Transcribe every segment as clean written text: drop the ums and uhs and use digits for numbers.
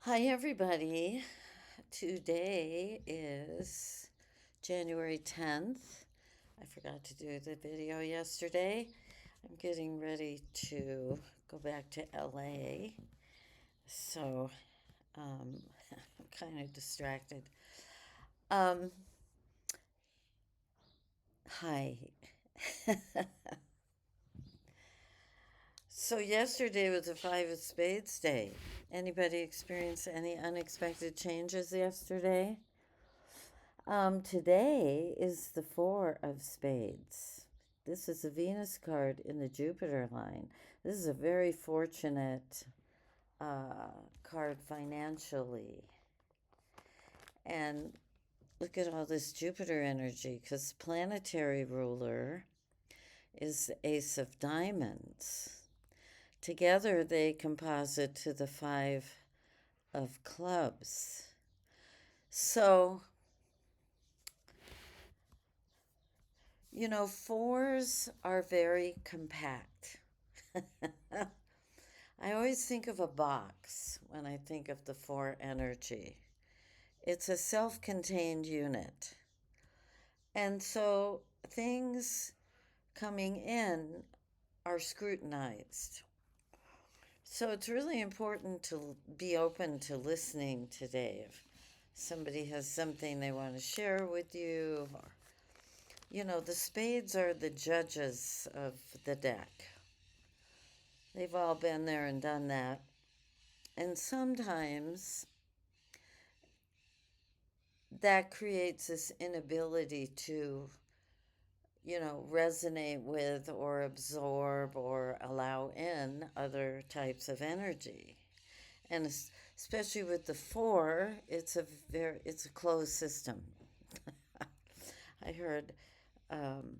Hi, everybody. Today is January 10th. I forgot to do the video yesterday. I'm getting ready to go back to LA, so um, I'm kind of distracted. Um, Hi. So, yesterday was the Five of Spades Day. Anybody experience any unexpected changes yesterday? Today is the Four of Spades. This is a Venus card in the Jupiter line. This is a very fortunate card financially. And look at all this Jupiter energy because planetary ruler is the Ace of Diamonds. Together they composite to the Five of Clubs. So, fours are very compact. I always think of a box when I think of the four energy. It's a self contained unit. And so things coming in are scrutinized. So it's really important to be open to listening today. If somebody has something they want to share with you, or, the spades are the judges of the deck. They've all been there and done that. And sometimes that creates this inability to, resonate with or absorb or allow in other types of energy. And especially with the four, it's a closed system. I heard um,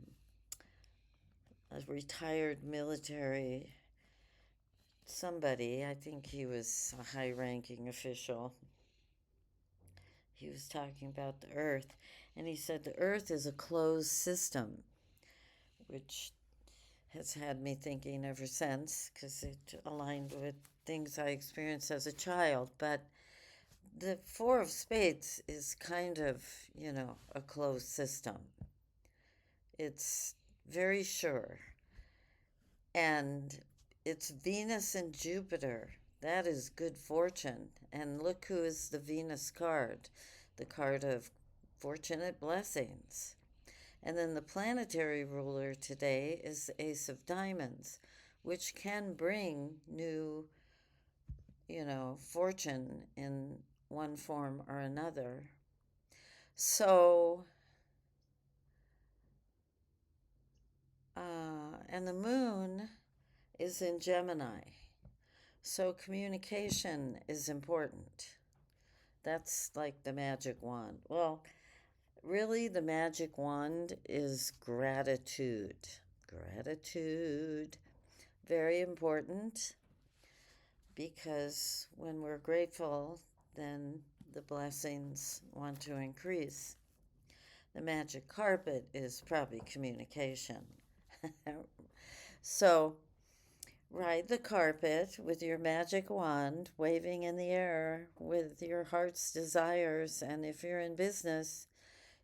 a retired military somebody, I think he was a high ranking official, he was talking about the earth, and he said the earth is a closed system, which has had me thinking ever since because it aligned with things I experienced as a child. But the Four of Spades is kind of, a closed system. It's very sure. And it's Venus and Jupiter. That is good fortune. And look who is the Venus card, the card of fortunate blessings. And then the planetary ruler today is the Ace of Diamonds, which can bring new, fortune in one form or another. So, and the moon is in Gemini. So communication is important. That's like the magic wand. Well, really, the magic wand is gratitude. Gratitude. Very important because when we're grateful, then the blessings want to increase. The magic carpet is probably communication. So, ride the carpet with your magic wand waving in the air with your heart's desires. And if you're in business,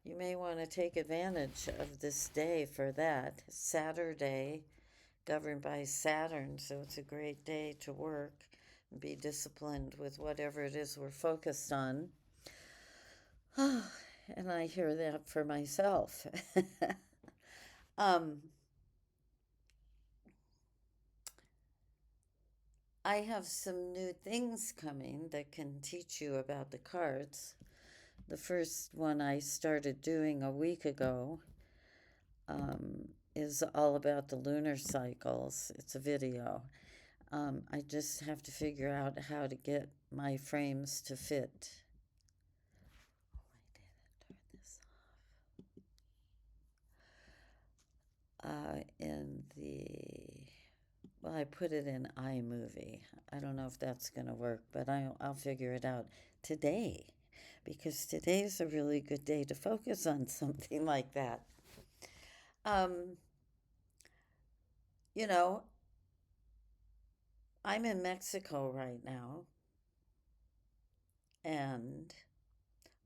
you may want to take advantage of this day for that. Saturday, governed by Saturn, so it's a great day to work and be disciplined with whatever it is we're focused on. And I hear that for myself. um, I have some new things coming that can teach you about the cards. The first one I started doing a week ago is all about the lunar cycles. It's a video. I just have to figure out how to get my frames to fit. Oh, I didn't turn this off. In the Well, I put it in iMovie. I don't know if that's going to work, but I'll figure it out today because today's a really good day to focus on something like that. Um, you know, I'm in Mexico right now,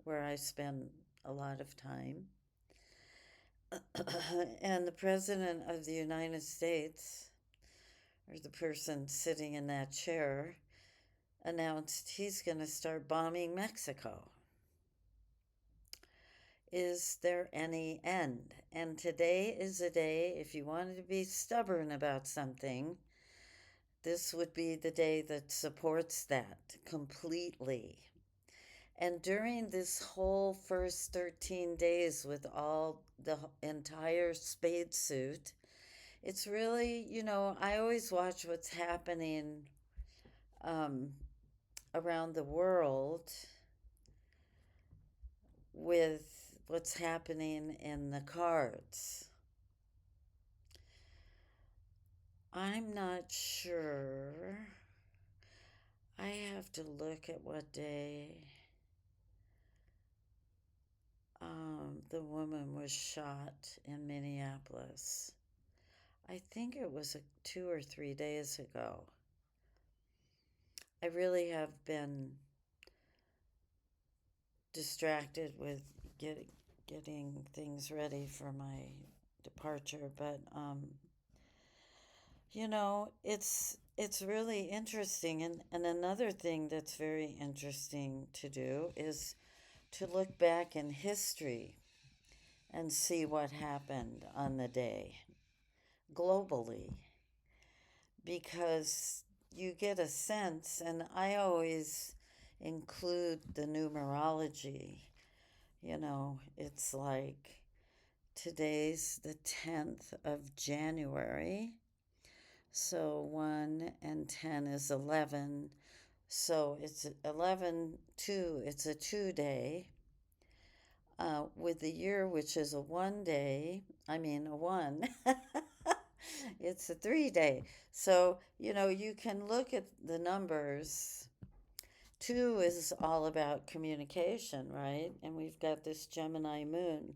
where I spend a lot of time. And the President of the United States, or the person sitting in that chair, announced he's going to start bombing Mexico. Is there any end? And today is a day, if you wanted to be stubborn about something, this would be the day that supports that completely. And during this whole first 13 days with all the entire spade suit, it's really, I always watch what's happening um, around the world with what's happening in the cards. I'm not sure. I have to look at what day the woman was shot in Minneapolis. I think it was 2 or 3 days ago. I really have been distracted with getting things ready for my departure, but it's really interesting. And another thing that's very interesting to do is to look back in history and see what happened on the day globally, because you get a sense, and I always include the numerology. It's like today's the 10th of January, so 1 and 10 is 11. So it's 11 2, it's a 2 day. With the year, which is a 1 day, I mean a 1, it's a 3 day. So, you can look at the numbers. 2 is all about communication, right? And we've got this Gemini moon.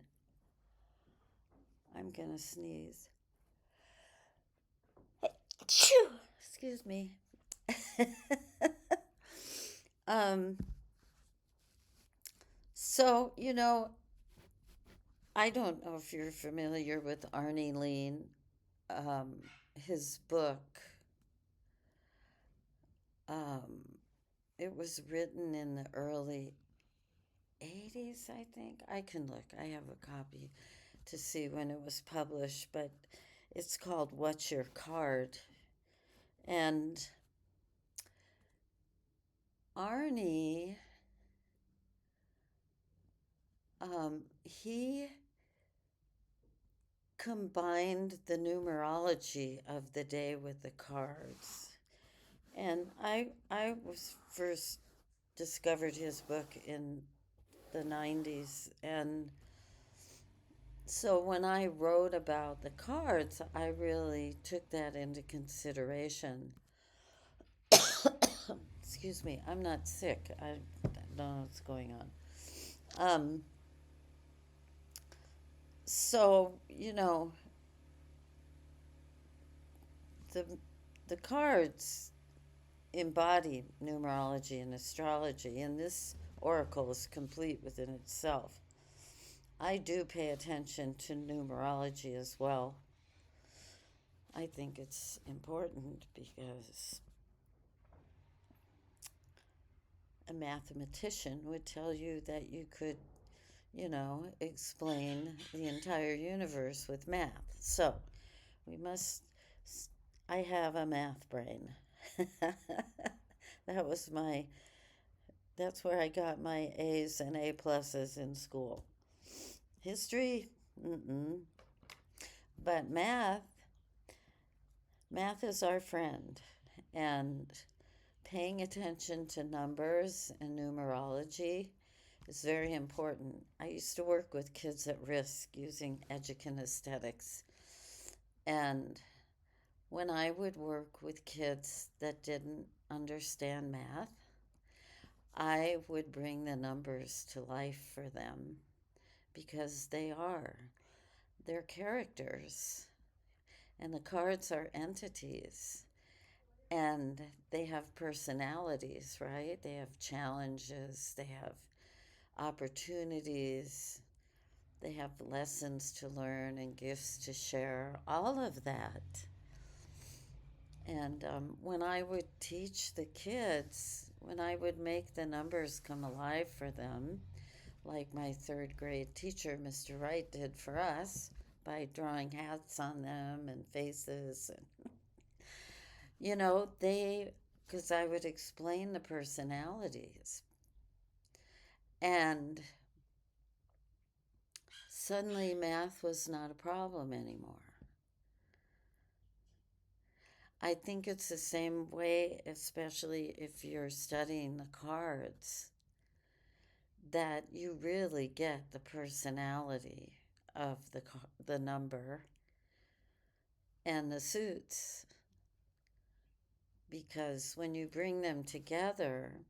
I'm going to sneeze. Excuse me. So, I don't know if you're familiar with Arnie Lean, his book. It was written in the early 80s, I think. I can look. I have a copy to see when it was published, but it's called What's Your Card? And Arnie, he combined the numerology of the day with the cards. And I was first discovered his book in the 90s, and so when I wrote about the cards, I really took that into consideration. Excuse me, I'm not sick. I don't know what's going on. So, the the cards embody numerology and astrology, and this oracle is complete within itself. I do pay attention to numerology as well. I think it's important because a mathematician would tell you that you could, explain the entire universe with math. So we must, I have a math brain. That was that's where I got my A's and A pluses in school. History, mm-mm. But math is our friend. And paying attention to numbers and numerology is very important. I used to work with kids at risk using edukinesthetics. And when I would work with kids that didn't understand math, I would bring the numbers to life for them because they're characters. And the cards are entities. And they have personalities, right? They have challenges. They have opportunities. They have lessons to learn and gifts to share, all of that. And when I would teach the kids, when I would make the numbers come alive for them, like my third grade teacher, Mr. Wright, did for us by drawing hats on them and faces. And, because I would explain the personalities. And suddenly math was not a problem anymore. I think it's the same way, especially if you're studying the cards, that you really get the personality of the number and the suits, because when you bring them together,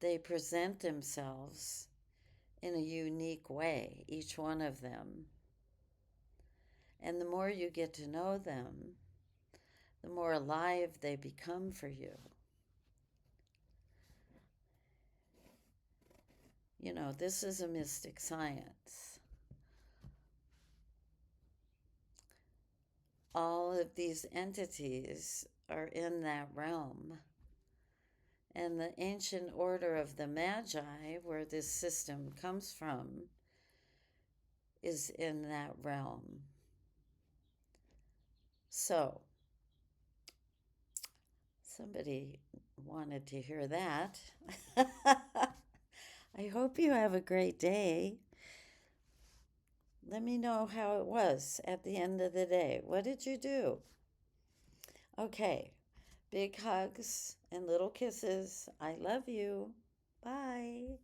they present themselves in a unique way, each one of them. And the more you get to know them, the more alive they become for you. This is a mystic science. All of these entities are in that realm. And the ancient order of the Magi, where this system comes from, is in that realm. So, somebody wanted to hear that. I hope you have a great day. Let me know how it was at the end of the day. What did you do? Okay, big hugs and little kisses. I love you. Bye.